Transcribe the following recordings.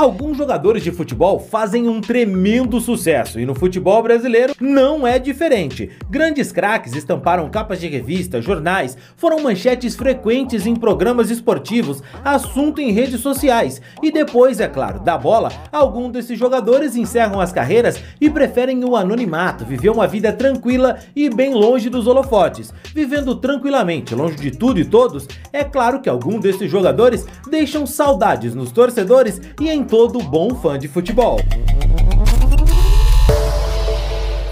Alguns jogadores de futebol fazem um tremendo sucesso e no futebol brasileiro não é diferente. Grandes craques estamparam capas de revista, jornais, foram manchetes frequentes em programas esportivos, assunto em redes sociais e depois, é claro, da bola, alguns desses jogadores encerram as carreiras e preferem o anonimato, viver uma vida tranquila e bem longe dos holofotes. Vivendo tranquilamente, longe de tudo e todos, é claro que alguns desses jogadores deixam saudades nos torcedores e em todo bom fã de futebol.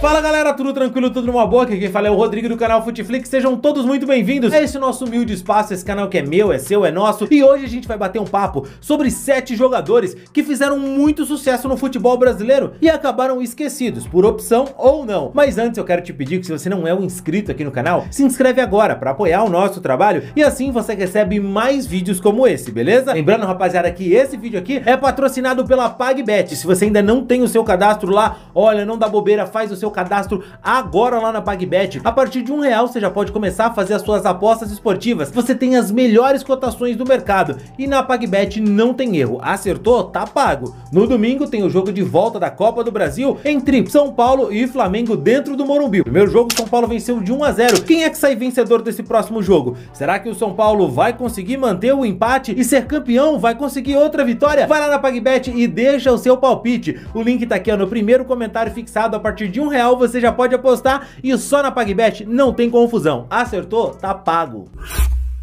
Fala galera, tudo tranquilo, tudo numa boa? Aqui quem fala é o Rodrigo do canal Futeflix, sejam todos muito bem-vindos a esse nosso humilde espaço, esse canal que é meu, é seu, é nosso. E hoje a gente vai bater um papo sobre 7 jogadores que fizeram muito sucesso no futebol brasileiro e acabaram esquecidos, por opção ou não. Mas antes eu quero te pedir que se você não é um inscrito aqui no canal, se inscreve agora para apoiar o nosso trabalho e assim você recebe mais vídeos como esse, beleza? Lembrando rapaziada que esse vídeo aqui é patrocinado pela PagBet. Se você ainda não tem o seu cadastro lá, olha, não dá bobeira, faz o seu cadastro agora lá na PagBet. A partir de R$1 você já pode começar a fazer as suas apostas esportivas. Você tem as melhores cotações do mercado e na PagBet não tem erro. Acertou? Tá pago. No domingo tem o jogo de volta da Copa do Brasil entre São Paulo e Flamengo dentro do Morumbi. Primeiro jogo, São Paulo venceu de 1-0. Quem é que sai vencedor desse próximo jogo? Será que o São Paulo vai conseguir manter o empate e ser campeão? Vai conseguir outra vitória? Vai lá na PagBet e deixa o seu palpite. O link tá aqui ó, no primeiro comentário fixado. A partir de R$1 você já pode apostar e só na PagBet não tem confusão. Acertou? Tá pago.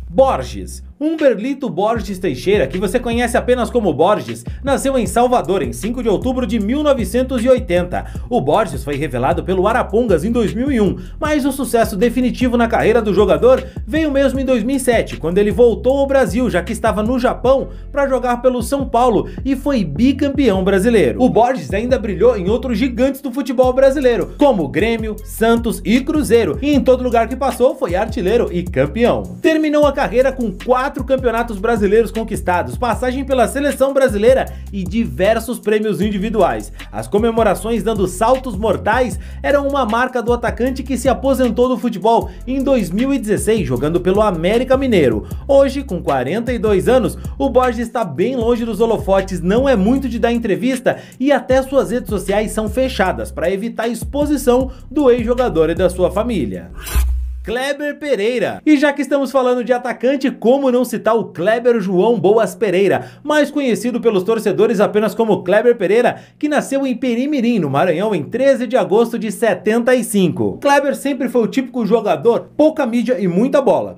Borges. Humberlito Borges Teixeira, que você conhece apenas como Borges, nasceu em Salvador em 5 de outubro de 1980. O Borges foi revelado pelo Arapongas em 2001, mas o sucesso definitivo na carreira do jogador veio mesmo em 2007, quando ele voltou ao Brasil, já que estava no Japão, para jogar pelo São Paulo e foi bicampeão brasileiro. O Borges ainda brilhou em outros gigantes do futebol brasileiro, como Grêmio, Santos e Cruzeiro, e em todo lugar que passou foi artilheiro e campeão. Terminou a carreira com 4 campeonatos brasileiros conquistados, passagem pela seleção brasileira e diversos prêmios individuais. As comemorações dando saltos mortais eram uma marca do atacante que se aposentou do futebol em 2016 jogando pelo América Mineiro. Hoje, com 42 anos, o Borges está bem longe dos holofotes, não é muito de dar entrevista e até suas redes sociais são fechadas para evitar a exposição do ex-jogador e da sua família. Kleber Pereira. E já que estamos falando de atacante, como não citar o Kleber João Boas Pereira, mais conhecido pelos torcedores apenas como Kleber Pereira, que nasceu em Perimirim, no Maranhão, em 13 de agosto de 75. Kleber sempre foi o típico jogador, pouca mídia e muita bola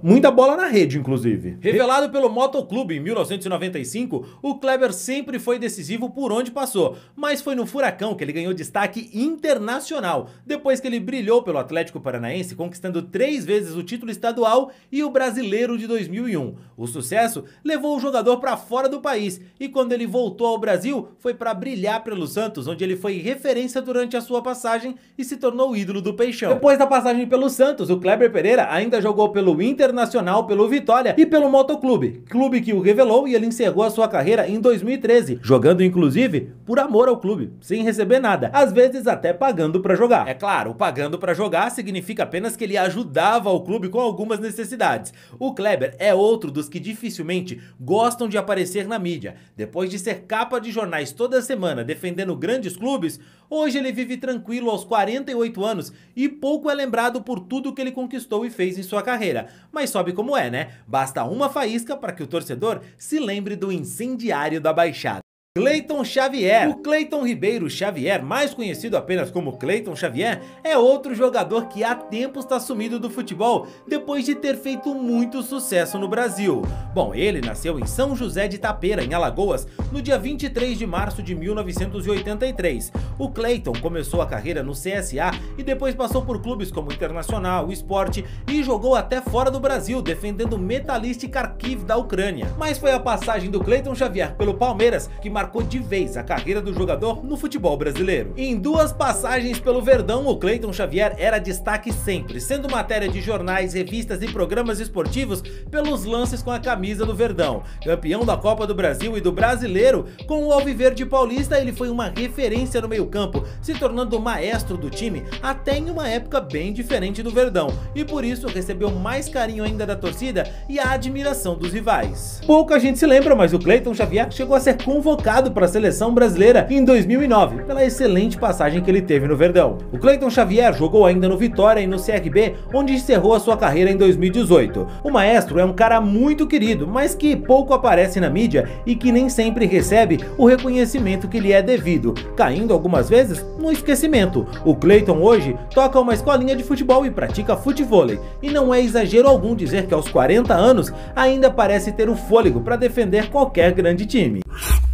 na rede inclusive. Revelado pelo Motoclube em 1995, o Kleber sempre foi decisivo por onde passou, mas foi no Furacão que ele ganhou destaque internacional, depois que ele brilhou pelo Atlético Paranaense, conquistando 3 vezes o título estadual e o brasileiro de 2001. O sucesso levou o jogador para fora do país e quando ele voltou ao Brasil foi para brilhar pelo Santos, onde ele foi referência durante a sua passagem e se tornou ídolo do Peixão. Depois da passagem pelo Santos, o Kleber Pereira ainda jogou pelo Internacional, pelo Vitória e pelo Motoclube, clube que o revelou, e ele encerrou a sua carreira em 2013, jogando inclusive por amor ao clube, sem receber nada, às vezes até pagando para jogar. É claro, pagando para jogar significa apenas que ele ajudava ao clube com algumas necessidades. O Kleber é outro dos que dificilmente gostam de aparecer na mídia. Depois de ser capa de jornais toda semana defendendo grandes clubes, hoje ele vive tranquilo aos 48 anos e pouco é lembrado por tudo que ele conquistou e fez em sua carreira. Mas sabe como é, né? Basta uma faísca para que o torcedor se lembre do incendiário da Baixada. Cleiton Xavier. O Cleiton Ribeiro Xavier, mais conhecido apenas como Cleiton Xavier, é outro jogador que há tempos está sumido do futebol depois de ter feito muito sucesso no Brasil. Bom, ele nasceu em São José de Itapeira, em Alagoas, no dia 23 de março de 1983. O Cleiton começou a carreira no CSA e depois passou por clubes como Internacional, Sport e jogou até fora do Brasil, defendendo o Metalist Kharkiv da Ucrânia. Mas foi a passagem do Cleiton Xavier pelo Palmeiras que marcou de vez a carreira do jogador no futebol brasileiro. Em 2 passagens pelo Verdão, o Cleiton Xavier era destaque sempre, sendo matéria de jornais, revistas e programas esportivos pelos lances com a camisa do Verdão. Campeão da Copa do Brasil e do Brasileiro, com o Alviverde Paulista ele foi uma referência no meio-campo, se tornando o maestro do time até em uma época bem diferente do Verdão, e por isso recebeu mais carinho ainda da torcida e a admiração dos rivais. Pouca gente se lembra, mas o Cleiton Xavier chegou a ser convocado convocado para a seleção brasileira em 2009, pela excelente passagem que ele teve no Verdão. O Cleiton Xavier jogou ainda no Vitória e no CRB, onde encerrou a sua carreira em 2018. O maestro é um cara muito querido, mas que pouco aparece na mídia e que nem sempre recebe o reconhecimento que lhe é devido, caindo algumas vezes no esquecimento. O Cleiton hoje toca uma escolinha de futebol e pratica futevôlei, e não é exagero algum dizer que aos 40 anos ainda parece ter o fôlego para defender qualquer grande time.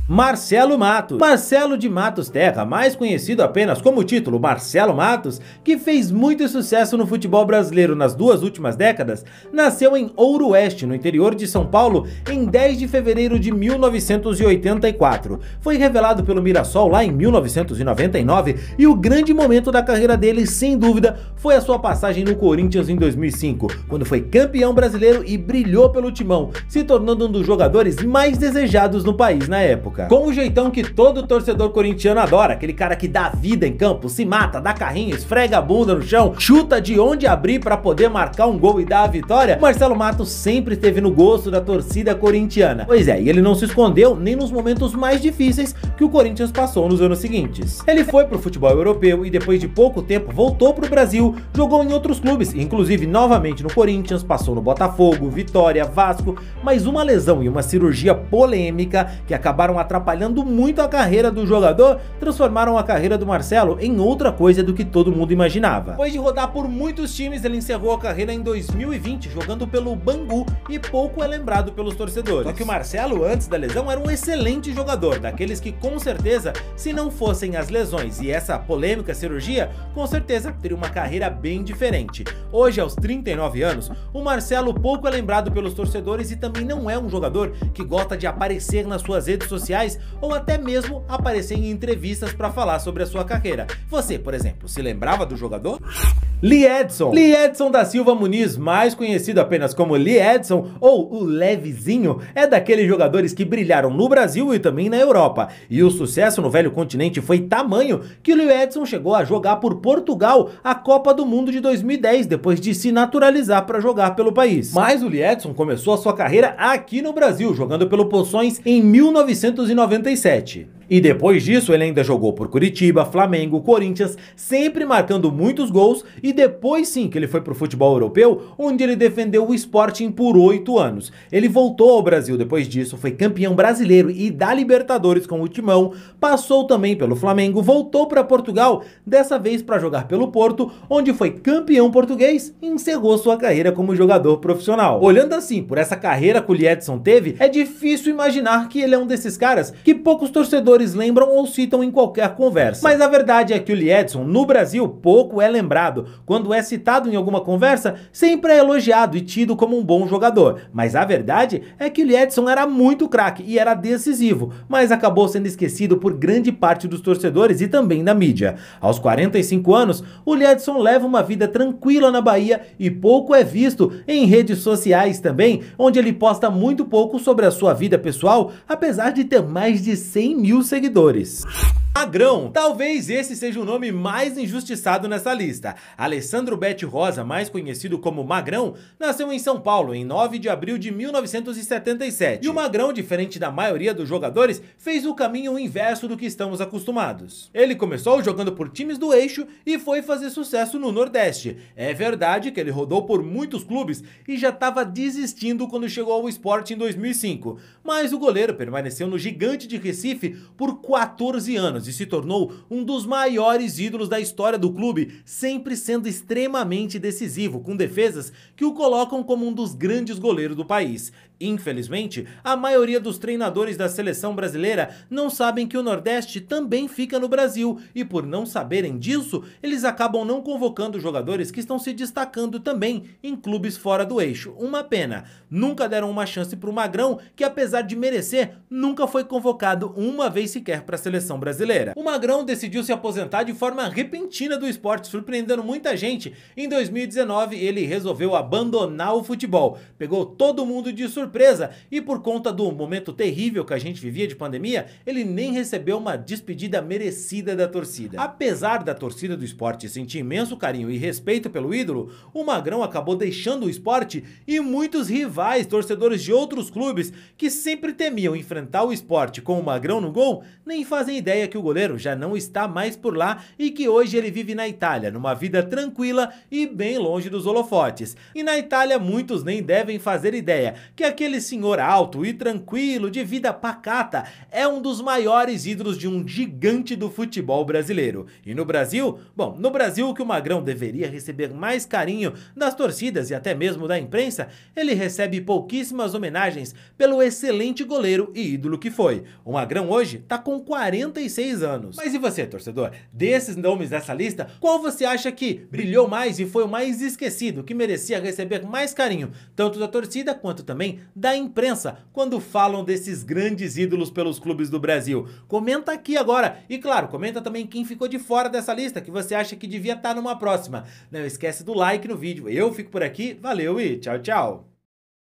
Marcelo Matos. Marcelo de Matos Terra, mais conhecido apenas como o título Marcelo Matos, que fez muito sucesso no futebol brasileiro nas duas últimas décadas, nasceu em Ouro Oeste, no interior de São Paulo, em 10 de fevereiro de 1984. Foi revelado pelo Mirassol lá em 1999 e o grande momento da carreira dele, sem dúvida, foi a sua passagem no Corinthians em 2005, quando foi campeão brasileiro e brilhou pelo timão, se tornando um dos jogadores mais desejados no país na época. Com o jeitão que todo torcedor corintiano adora, aquele cara que dá vida em campo, se mata, dá carrinho, esfrega a bunda no chão, chuta de onde abrir para poder marcar um gol e dar a vitória, Marcelo Matos sempre esteve no gosto da torcida corintiana. Pois é, e ele não se escondeu nem nos momentos mais difíceis que o Corinthians passou nos anos seguintes. Ele foi pro futebol europeu e depois de pouco tempo voltou pro Brasil, jogou em outros clubes, inclusive novamente no Corinthians, passou no Botafogo, Vitória, Vasco, mas uma lesão e uma cirurgia polêmica que acabaram atrapalhando muito a carreira do jogador, transformaram a carreira do Marcelo em outra coisa do que todo mundo imaginava. Depois de rodar por muitos times, ele encerrou a carreira em 2020, jogando pelo Bangu, e pouco é lembrado pelos torcedores. Só que o Marcelo, antes da lesão, era um excelente jogador, daqueles que com certeza, se não fossem as lesões e essa polêmica cirurgia, com certeza teria uma carreira bem diferente. Hoje, aos 39 anos, o Marcelo pouco é lembrado pelos torcedores e também não é um jogador que gosta de aparecer nas suas redes sociais ou até mesmo aparecer em entrevistas para falar sobre a sua carreira. Você, por exemplo, se lembrava do jogador? Lee Edson da Silva Muniz, mais conhecido apenas como Lee Edson ou o Levezinho, é daqueles jogadores que brilharam no Brasil e também na Europa. E o sucesso no velho continente foi tamanho que o Lee Edson chegou a jogar por Portugal a Copa do Mundo de 2010, depois de se naturalizar para jogar pelo país. Mas o Lee Edson começou a sua carreira aqui no Brasil, jogando pelo Poções em 1997. E depois disso ele ainda jogou por Curitiba, Flamengo, Corinthians, sempre marcando muitos gols, e depois sim que ele foi pro futebol europeu, onde ele defendeu o Sporting por 8 anos. Ele voltou ao Brasil depois disso, foi campeão brasileiro e da Libertadores com o Timão, passou também pelo Flamengo, voltou para Portugal, dessa vez para jogar pelo Porto, onde foi campeão português e encerrou sua carreira como jogador profissional. Olhando assim por essa carreira que o Lee Edson teve, é difícil imaginar que ele é um desses caras que poucos torcedores lembram ou citam em qualquer conversa. Mas a verdade é que o Lee Edson, no Brasil, pouco é lembrado. Quando é citado em alguma conversa, sempre é elogiado e tido como um bom jogador. Mas a verdade é que o Lee Edson era muito craque e era decisivo, mas acabou sendo esquecido por grande parte dos torcedores e também da mídia. Aos 45 anos, o Lee Edson leva uma vida tranquila na Bahia e pouco é visto em redes sociais também, onde ele posta muito pouco sobre a sua vida pessoal, apesar de ter mais de 100 mil seguidores. Magrão, talvez esse seja o nome mais injustiçado nessa lista. Alessandro Bete Rosa, mais conhecido como Magrão, nasceu em São Paulo em 9 de abril de 1977. E o Magrão, diferente da maioria dos jogadores, fez o caminho inverso do que estamos acostumados. Ele começou jogando por times do eixo e foi fazer sucesso no Nordeste. É verdade que ele rodou por muitos clubes e já estava desistindo quando chegou ao Sport em 2005. Mas o goleiro permaneceu no Gigante de Recife por 14 anos e se tornou um dos maiores ídolos da história do clube, sempre sendo extremamente decisivo, com defesas que o colocam como um dos grandes goleiros do país. Infelizmente, a maioria dos treinadores da seleção brasileira não sabem que o Nordeste também fica no Brasil e, por não saberem disso, eles acabam não convocando jogadores que estão se destacando também em clubes fora do eixo. Uma pena. Nunca deram uma chance para o Magrão, que apesar de merecer, nunca foi convocado uma vez sequer para a seleção brasileira. O Magrão decidiu se aposentar de forma repentina do esporte, surpreendendo muita gente. Em 2019, ele resolveu abandonar o futebol. Pegou todo mundo de surpresa surpresa e por conta do momento terrível que a gente vivia de pandemia, ele nem recebeu uma despedida merecida da torcida. Apesar da torcida do Sport sentir imenso carinho e respeito pelo ídolo, o Magrão acabou deixando o Sport e muitos rivais, torcedores de outros clubes que sempre temiam enfrentar o Sport com o Magrão no gol, nem fazem ideia que o goleiro já não está mais por lá e que hoje ele vive na Itália, numa vida tranquila e bem longe dos holofotes. E na Itália muitos nem devem fazer ideia que aquele senhor alto e tranquilo, de vida pacata, é um dos maiores ídolos de um gigante do futebol brasileiro. E no Brasil? Bom, no Brasil o que o Magrão deveria receber mais carinho das torcidas e até mesmo da imprensa, ele recebe pouquíssimas homenagens pelo excelente goleiro e ídolo que foi. O Magrão hoje tá com 46 anos. Mas e você, torcedor? Desses nomes dessa lista, qual você acha que brilhou mais e foi o mais esquecido, que merecia receber mais carinho, tanto da torcida quanto também da imprensa, quando falam desses grandes ídolos pelos clubes do Brasil? Comenta aqui agora e claro, comenta também quem ficou de fora dessa lista, que você acha que devia estar numa próxima. Não esquece do like no vídeo. Eu fico por aqui, valeu e tchau, tchau!